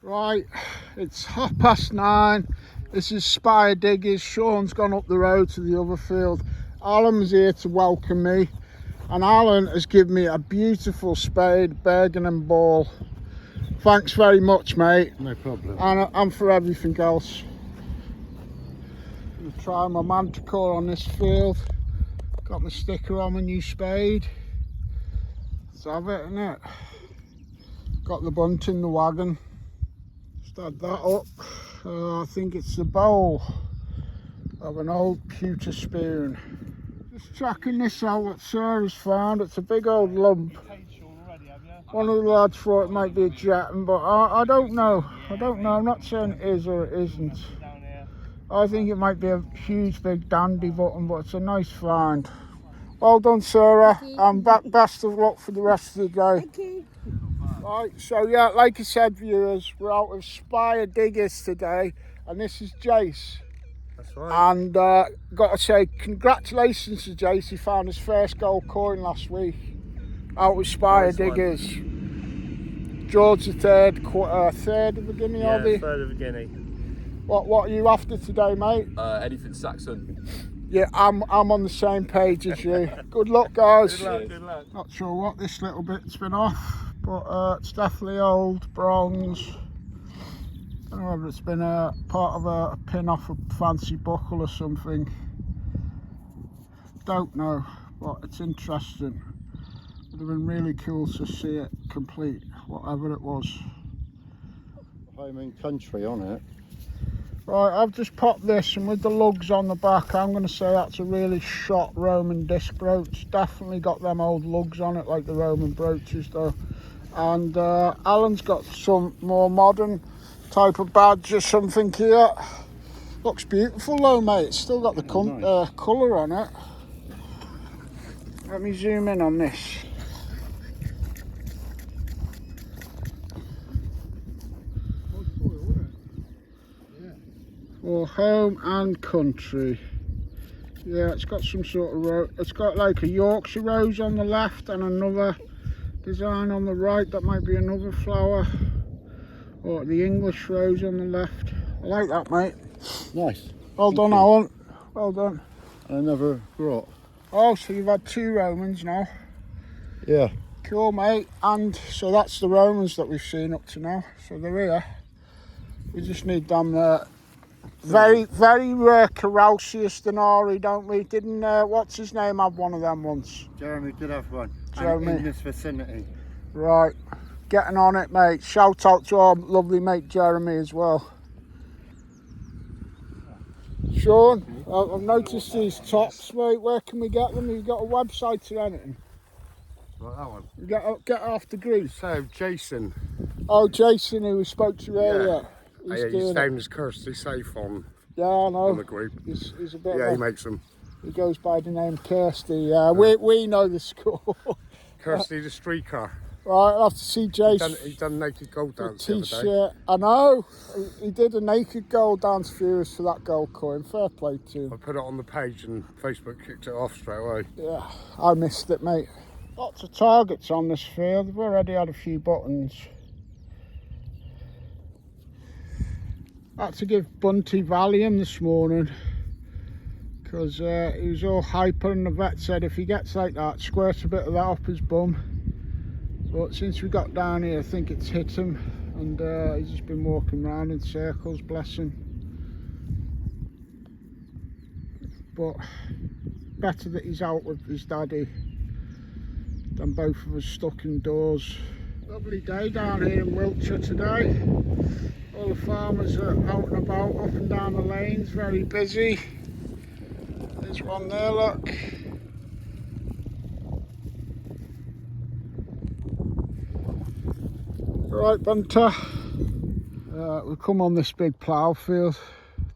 Right, it's 9:30. This is Spire Diggers. Sean's gone up the road to the other field. Alan's here to welcome me, and Alan has given me a beautiful spade, Bergen and ball. Thanks very much, mate. No problem. And for everything else. I'm gonna try my manticore on this field. Got my sticker on my new spade. Let's have it, innit? Got the bunt in the wagon. Add that up. I think it's the bowl of an old pewter spoon. Just checking this out, what Sarah's found. It's a big old lump. One of the lads thought it might be a jetton, but I don't know. I'm not saying it is or it isn't. I think it might be a huge big dandy button, but it's a nice find. Well done, Sarah, and best of luck for the rest of the day. Thank you. Right, so yeah, like I said, viewers, we're out with Spire Diggers today, and this is Jace. That's right. And got to say, congratulations to Jace. He found his first gold coin last week out with Spire Diggers. George the third of the guinea, are they? Third of the guinea. What are you after today, mate? Anything Saxon. Yeah, I'm on the same page as you. Good luck, guys. Good luck. Not sure what this little bit's been off, but it's definitely old bronze. I don't know whether it's been a part of a pin off a fancy buckle or something. Don't know, but it's interesting. Would have been really cool to see it complete, whatever it was. Home and country on it. Right, I've just popped this, and with the lugs on the back, I'm going to say that's a really shot Roman disc brooch. Definitely got them old lugs on it, like the Roman brooches though. And Alan's got some more modern type of badge or something here. Looks beautiful though, mate. It's still got the Nice. colour on it. Let me zoom in on this. For home and country. Yeah, it's got some sort of it's got like a Yorkshire rose on the left and another design on the right. That might be another flower, or the English rose on the left. I like that, mate. Nice. Well done, Alan. Well done. Another grot. Oh, so you've had 2 Romans now. Yeah. Cool, mate. And so that's the Romans that we've seen up to now. So they're here. We just need them very rare Carausius Denari, don't we? Didn't what's his name have one of them once? Jeremy did have one. Jeremy. And in this vicinity. Right, getting on it, mate. Shout out to our lovely mate Jeremy as well. Sean, I've noticed these tops, mate. Where can we get them? Have you got a website or anything? Like that one. You get off the grease. So, Jason. Oh, Jason, who we spoke to earlier. His name is Kirsty Safe on I know. the group. He's a bit. Yeah, he makes them. He goes by the name Kirsty. We know the school. Kirsty the streaker. Right, I'll have to see Jace. He's done naked gold dance the other day. T-shirt. I know. He did a naked gold dance for us for that gold coin. Fair play to him. I put it on the page and Facebook kicked it off straight away. Yeah, I missed it, mate. Lots of targets on this field. We've already had a few buttons. I had to give Bunty Valium this morning because he was all hyper, and the vet said if he gets like that, squirt a bit of that up his bum. But since we got down here, I think it's hit him, and he's just been walking around in circles, bless him. But better that he's out with his daddy than both of us stuck indoors. Lovely day down here in Wiltshire today. All the farmers are out and about, up and down the lanes, very busy. There's one there, look. Right, Bunter. We've come on this big plough field.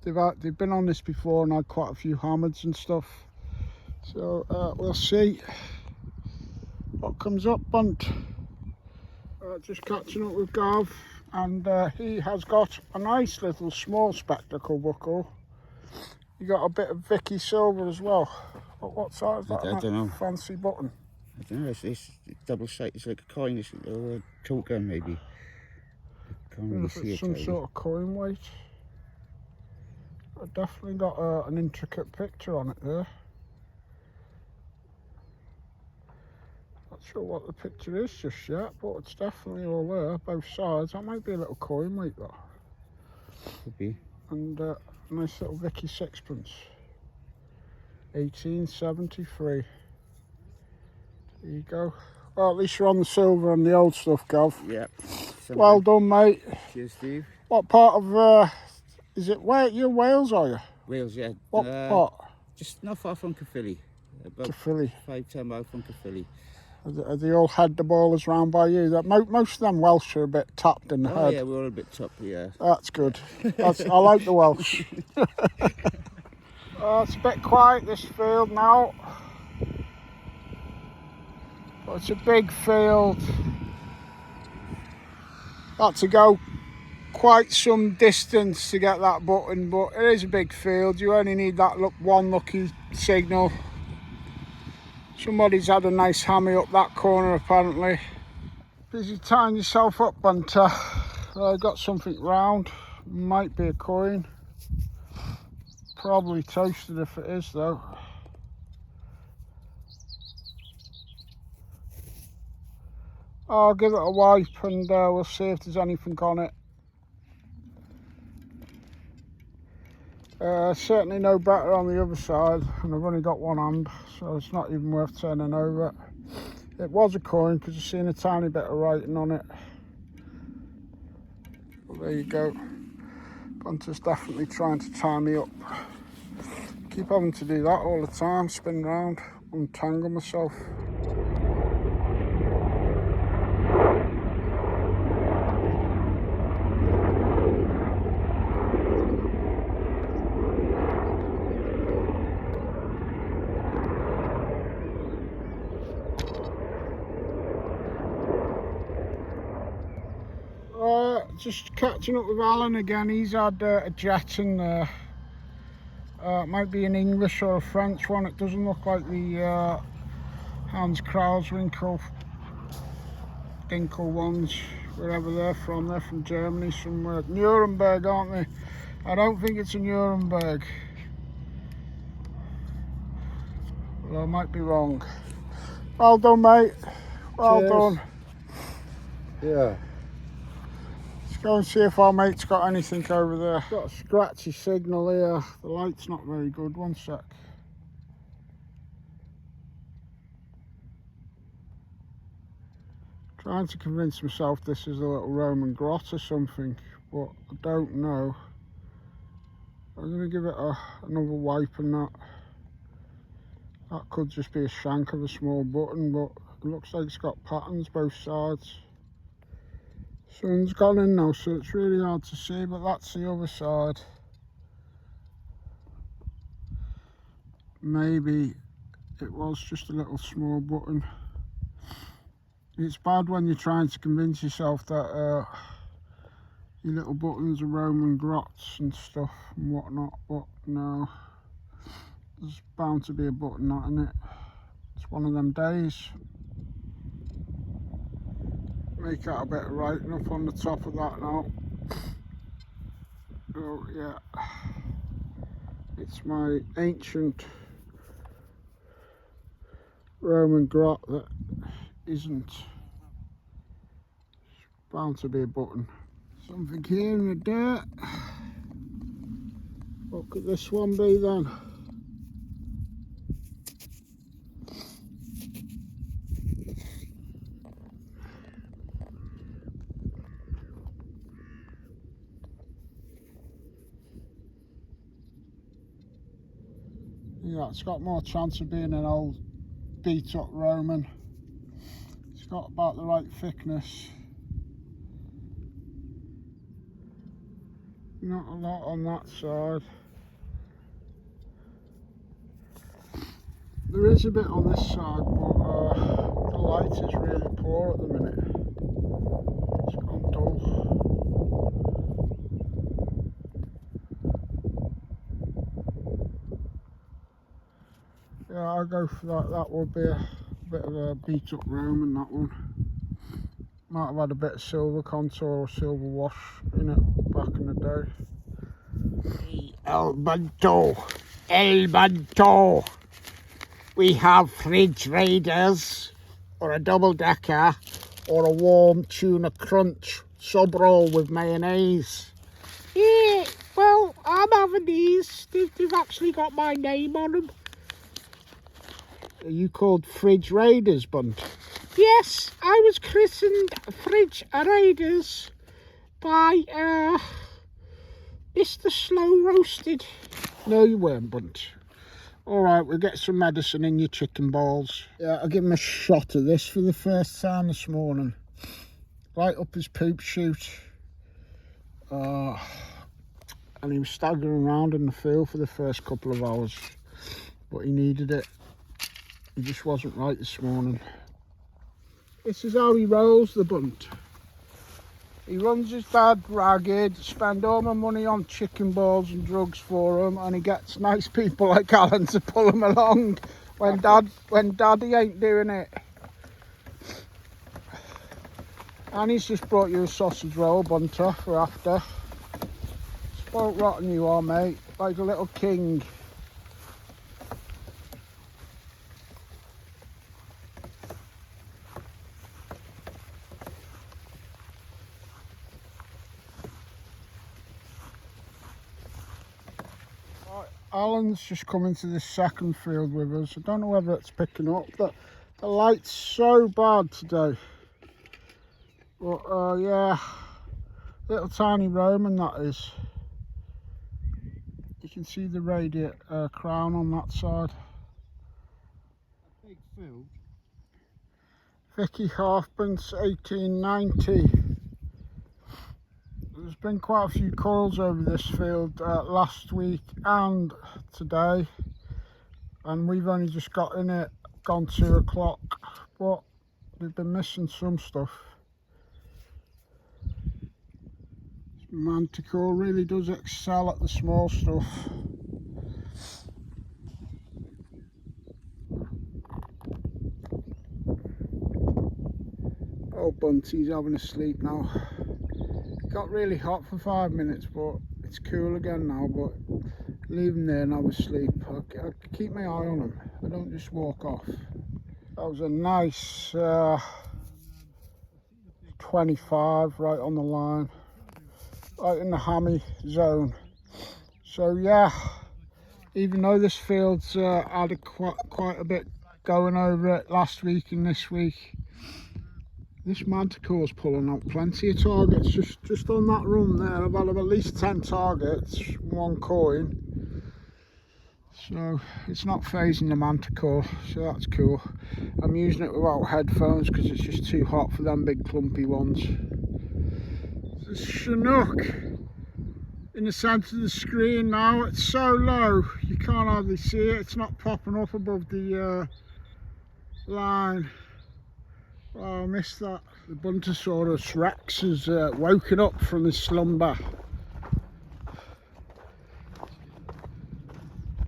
They've been on this before and had quite a few hammers and stuff. So we'll see what comes up, Bunt. Just catching up with Gav, and he has got a nice little small spectacle buckle. You got a bit of Vicky silver as well. What size is that? I don't know. Fancy button. I don't know, it's double shaped, it's like a coin, or a chalk gun maybe. Can't If really see it's it. some Tony. sort of coin weight. I've definitely got an intricate picture on it there. Not sure what the picture is just yet, but it's definitely all there, both sides. That might be a little coin weight though. Could be. And a nice little Vicky sixpence. 1873. There you go. Well, at least you're on the silver and the old stuff, Gav. Yep. Well done, mate. Cheers, Steve. What part of, is it where you're Wales, are you? Wales, yeah. What part? Just not far from Caerphilly. About Caerphilly. 5-10 miles from Caerphilly. Are they all had the ballers round by you? That most of them Welsh are a bit tapped in the Oh head. yeah, we're all a bit toppy, yeah. That's good. I like the Welsh. It's a bit quiet, this field now. But it's a big field. Got to go quite some distance to get that button, but it is a big field. You only need that one lucky signal. Somebody's had a nice hammy up that corner apparently. Busy tying yourself up, Bunter. Got something round. Might be a coin. Probably toasted if it is though. I'll give it a wipe and we'll see if there's anything on it. Certainly no better on the other side, and I've only got one hand, so it's not even worth turning over. It was a coin because I've seen a tiny bit of writing on it. Well, there you go. Bunter's definitely trying to tie me up. Keep having to do that all the time, spin round, untangle myself. Just catching up with Alan again. He's had a jet in there. It might be an English or a French one. It doesn't look like the Hans Krauswinkel Dinkel ones, wherever they're from. They're from Germany somewhere. Nuremberg, aren't they? I don't think it's a Nuremberg. Well, I might be wrong. Well done, mate. Well Cheers. done. Yeah. Let's go and see if our mate's got anything over there. Got a scratchy signal here. The light's not very good. One sec. Trying to convince myself this is a little Roman grot or something, but I don't know. I'm going to give it another wipe and that. That could just be a shank of a small button, but it looks like it's got patterns both sides. Sun's gone in now, so it's really hard to see, but that's the other side. Maybe it was just a little small button. It's bad when you're trying to convince yourself that your little buttons are Roman grots and stuff and whatnot, but no. There's bound to be a button not in it. It's one of them days. Make out a bit of writing up on the top of that now. Oh yeah, it's my ancient Roman grot that isn't. It's bound to be a button. Something here in the dirt. What could this one be then? Yeah, it's got more chance of being an old beat up Roman. It's got about the right thickness. Not a lot on that side. There is a bit on this side, but the light is really poor at the minute. It's gone dull. Yeah, I'll go for that. That would be a bit of a beat up Roman, that one. Might have had a bit of silver contour or silver wash in it back in the day. El Bunto, El Bunto. We have fridge raiders, or a double decker, or a warm tuna crunch sub roll with mayonnaise. Yeah, well, I'm having these. They've actually got my name on them. Are you called Fridge Raiders, Bunt? Yes, I was christened Fridge Raiders by Mr. Slow Roasted. No, you weren't, Bunt. Alright, we'll get some medicine in your chicken balls. Yeah, I'll give him a shot of this for the first time this morning. Right up his poop chute. And he was staggering around in the field for the first couple of hours. But he needed it. He just wasn't right this morning. This is how he rolls, the Bunt. He runs his dad ragged, spend all my money on chicken balls and drugs for him, and he gets nice people like Alan to pull him along when daddy ain't doing it. And he's just brought you a sausage roll, Bunter, for after. Spoilt rotten you are, mate, like a little king. Alan's just come into this second field with us. I don't know whether it's picking up, but the light's so bad today. But yeah, little tiny Roman that is. You can see the radiate crown on that side. Big field. Vicky Halfpence, 1890. There's been quite a few calls over this field last week and today, and we've only just got in it, gone 2 o'clock, but we've been missing some stuff. Manticore really does excel at the small stuff. Oh, Bunty's having a sleep now. It got really hot for 5 minutes, but it's cool again now. But leave him there and have a sleep. I keep my eye on him. I don't just walk off. That was a nice 25 right on the line, right in the hammy zone. So yeah, even though this field's had quite a bit going over it last week and this week, this Manticore's pulling out plenty of targets just on that run there. I've had at least 10 targets, 1 coin. So it's not phasing the Manticore, so that's cool. I'm using it without headphones because it's just too hot for them big clumpy ones. The Chinook in the centre of the screen now. It's so low you can't hardly see it. It's not popping up above the line. Oh, I missed that. The Buntosaurus Rex has woken up from his slumber.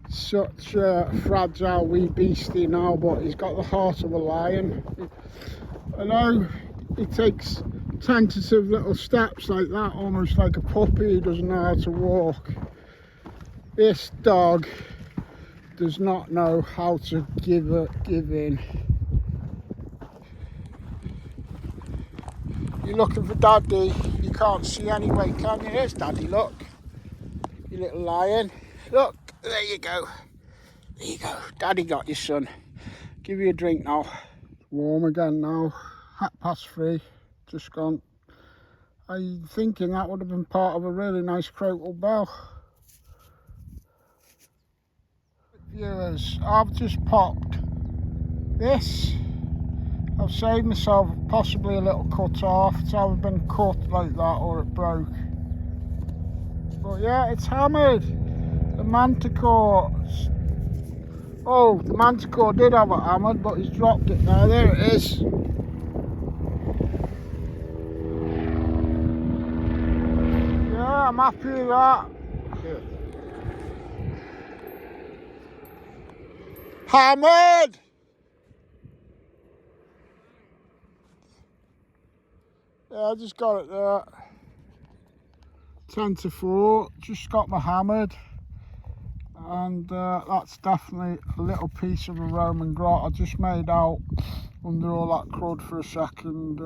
Such a fragile wee beastie now, but he's got the heart of a lion. I know he takes tentative little steps like that, almost like a puppy who doesn't know how to walk. This dog does not know how to give in. You're looking for Daddy, you can't see anyway, can you? Here's Daddy, look. You little lion. Look, there you go. There you go. Daddy got your son. Give you a drink now. Warm again now. 3:30, just gone. I'm thinking that would have been part of a really nice crotal bell. Viewers, I've just popped this. I've saved myself possibly a little cut off. It's either been cut like that or it broke. But yeah, it's hammered. The Manticore. Oh, the Manticore did have it hammered, but he's dropped it now. There it is. Yeah, I'm happy with that. Good. Hammered! Yeah, I just got it there. 10 to 4, just got my hammered. And that's definitely a little piece of a Roman grot. I just made out under all that crud for a second.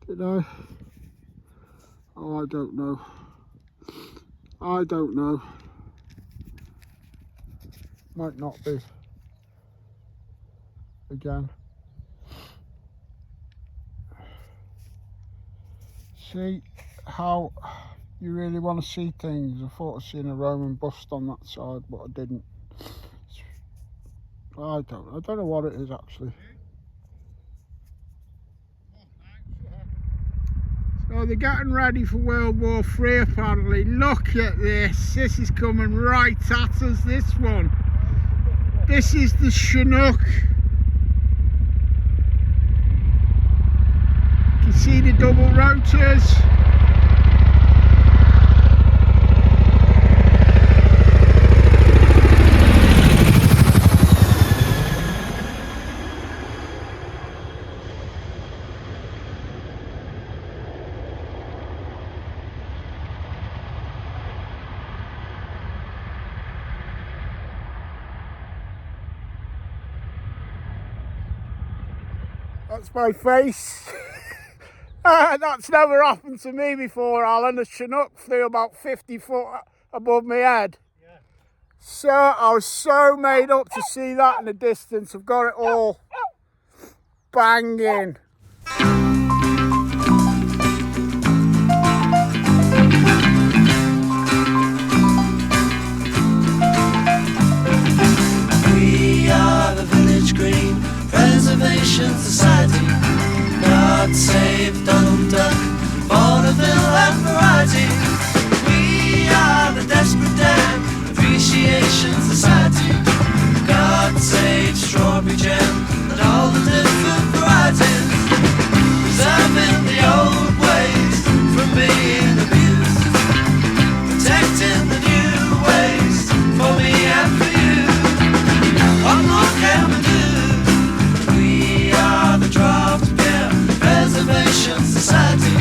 Did I? Oh, I don't know. I don't know. Might not be. Again. See how you really want to see things. I thought I'd seen a Roman bust on that side, but I didn't. I don't know what it is actually. So they're getting ready for World War III apparently. Look at this. This is coming right at us, this one. This is the Chinook. You can see the double rotors. That's my face. That's never happened to me before, Alan. A Chinook flew about 50 foot above my head. Yeah. So I was so made up to see that in the distance. I've got it all banging. We are the Village Green Preservation Society. God save Donald Duck, vaudeville and variety. We are the Desperate Dan Appreciation Society. God save Strawberry Jam and all the different varieties. Preserving the old ways from being abused. Protecting the new ways for me and for you. What more can we do? We are the Draft Preservation Society.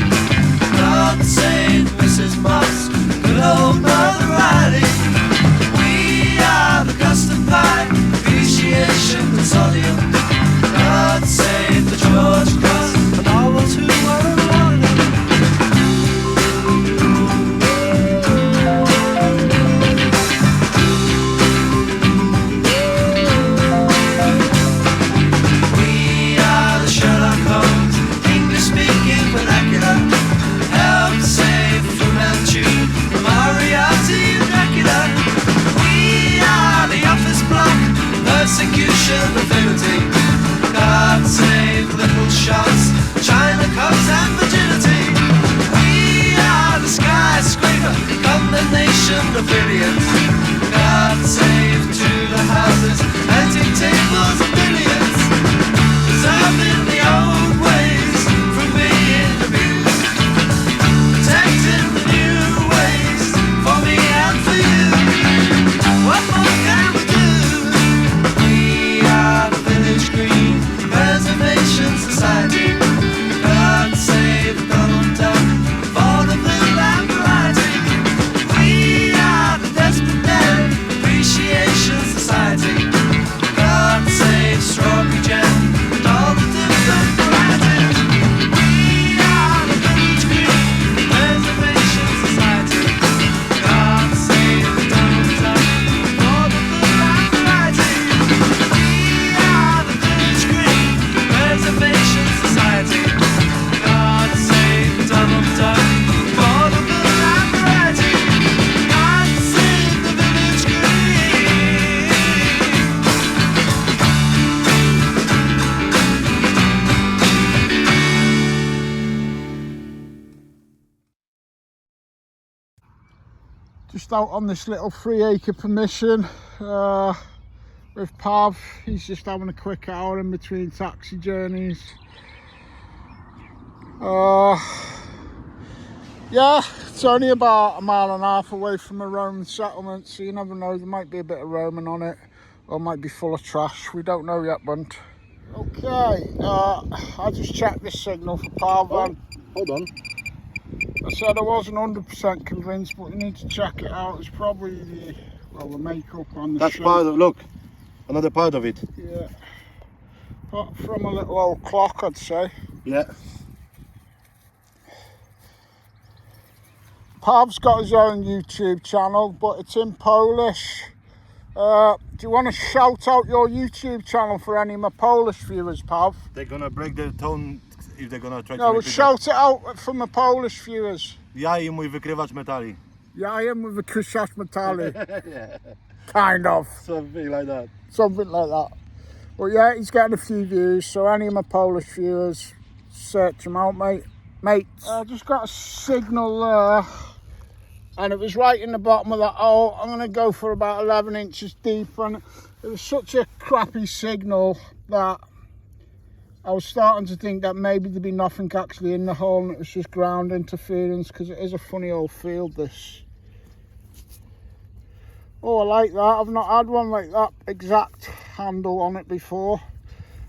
God save Mrs. Moss, good old Mother Riley. We are the Custom Pie Appreciation Consortium. God save the George Cross and all those who were awarded. We are the Sherlock Holmes English-speaking vernacular. Help save Fu Manchu, the Moriarty and Dracula. We are the Office Block Persecution Affinity. God save little shots, China cups and virginity. We are the Skyscraper Condemnation Affiliates. God save to the houses, antique tables and billiards. Preserving the old ways from being abused. Protecting the new ways for me and for you. What more can we do? We are the Village Green Preservation Society. God save Donald Duck, vaudeville and variety. We are the Desperate Dan Appreciation Society. God save Strawberry Jam and all the different varieties. We are the Village Green Preservation Society. God save Donald Duck, vaudeville and variety. We are the Village Green Preservation Society. God save Donald Duck, vaudeville and variety. God save the Village Green. Just out on this little 3-acre permission with Pav. He's just having a quick hour in between taxi journeys. Yeah, it's only about 1.5 miles away from a Roman settlement, so you never know, there might be a bit of Roman on it, or it might be full of trash. We don't know yet, Bunt. Okay, I just checked this signal for power van. Hold on. I said I wasn't 100% convinced, but you need to check it out. It's probably the makeup on the That's shape. part of, look, another part of it. Yeah. But from a little old clock, I'd say. Yeah. Pav's got his own YouTube channel, but it's in Polish. Do you want to shout out your YouTube channel for any of my Polish viewers, Pav? They're gonna break their tone if they're gonna try to No, repeat shout it out for my Polish viewers. that. Ja i mój wykrywacz metali. Yeah, I am with the Krzysztof Matali. Kind of. Something like that. Something like that. But yeah, he's getting a few views, so any of my Polish viewers, search him out, mate. I just got a signal there, and it was right in the bottom of that hole. I'm going to go for about 11 inches deep, and it was such a crappy signal that I was starting to think that maybe there'd be nothing actually in the hole, and it was just ground interference, because it is a funny old field, this. Oh, I like that. I've not had one like that exact handle on it before.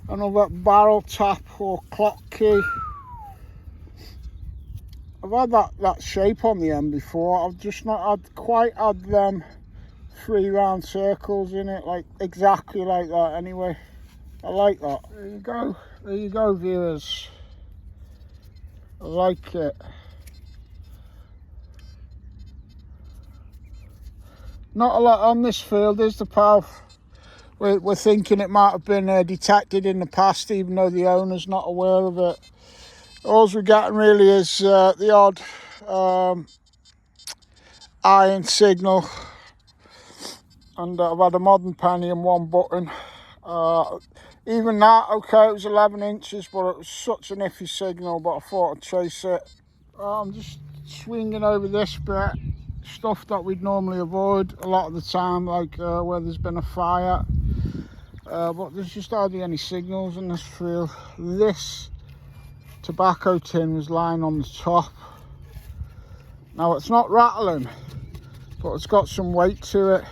Another barrel tap or clock key. I've had that shape on the end before. I've just not quite had them 3 round circles in it, like exactly like that anyway. I like that. There you go, viewers. I like it. Not a lot on this field, is the Pav? We're thinking it might have been detected in the past, even though the owner's not aware of it. All we're getting really is the odd iron signal, and I've had a modern penny and 1 button. Even that, okay, it was 11 inches, but it was such an iffy signal, but I thought I'd chase it. I'm just swinging over this bit, stuff that we'd normally avoid a lot of the time, like where there's been a fire, but there's just hardly any signals in this field. This tobacco tin was lying on the top. Now it's not rattling, but it's got some weight to it.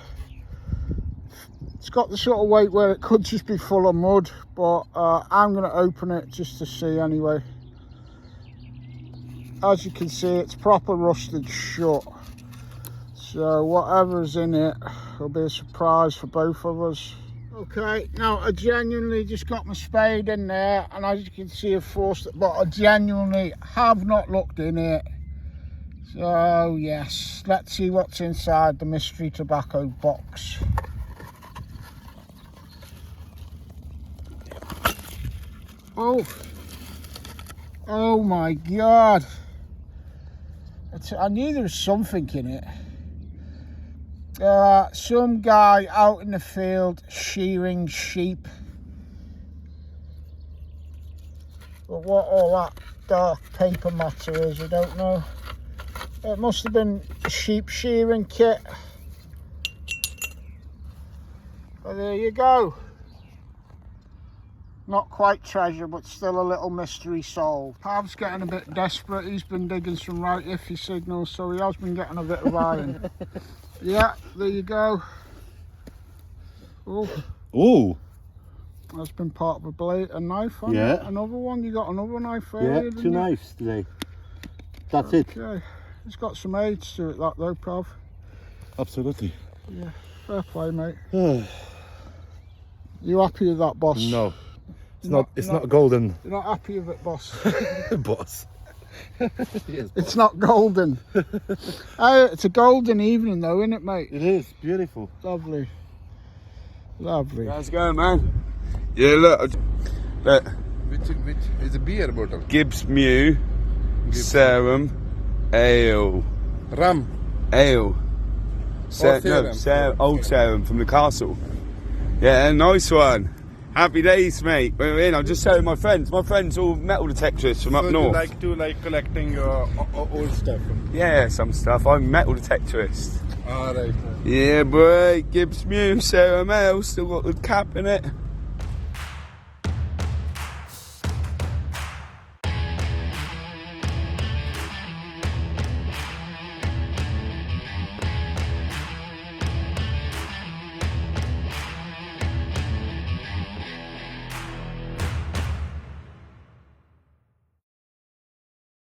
It's got the sort of weight where it could just be full of mud, but I'm going to open it just to see anyway. As you can see, it's proper rusted shut, so whatever's in it will be a surprise for both of us. Okay, now I genuinely just got my spade in there, and as you can see I've forced it, but I genuinely have not looked in it. So yes, let's see what's inside the mystery tobacco box. Oh my god, I knew there was something in it. Some guy out in the field shearing sheep, but what all that dark paper matter is, I don't know. It must have been a sheep shearing kit. But there you go. Not quite treasure, but still a little mystery solved. Pav's getting a bit desperate. He's been digging some right iffy signals, so he has been getting a bit of iron. Yeah, there you go. Ooh. That's been part of a blade, a knife, hasn't Yeah. it? Another one. You got another knife there? Yeah, didn't 2 you? knives today. That's it. Okay. It's got some age to it, that though, Pav. Absolutely. Yeah. Fair play, mate. You happy with that, boss? No. It's Not- not golden, You're not happy with it, boss? boss. Yes, It's not golden. It's a golden evening though, isn't it, mate? it is beautiful. Lovely. Lovely. How's it going, man? Yeah, look. Which is a beer bottle? Gibbs Mew, Serum, Ale. Rum. Ale. Serum. Old Serum from the castle. Yeah, nice one. Happy days, mate. We're in. I'm just telling my friends. My friends all metal detectorists from up north. You like collecting old stuff? Yeah, some stuff. I'm metal detectorist. Alright. Yeah, boy. Gibbs Mew, Serum Ale. Still got the cap in it.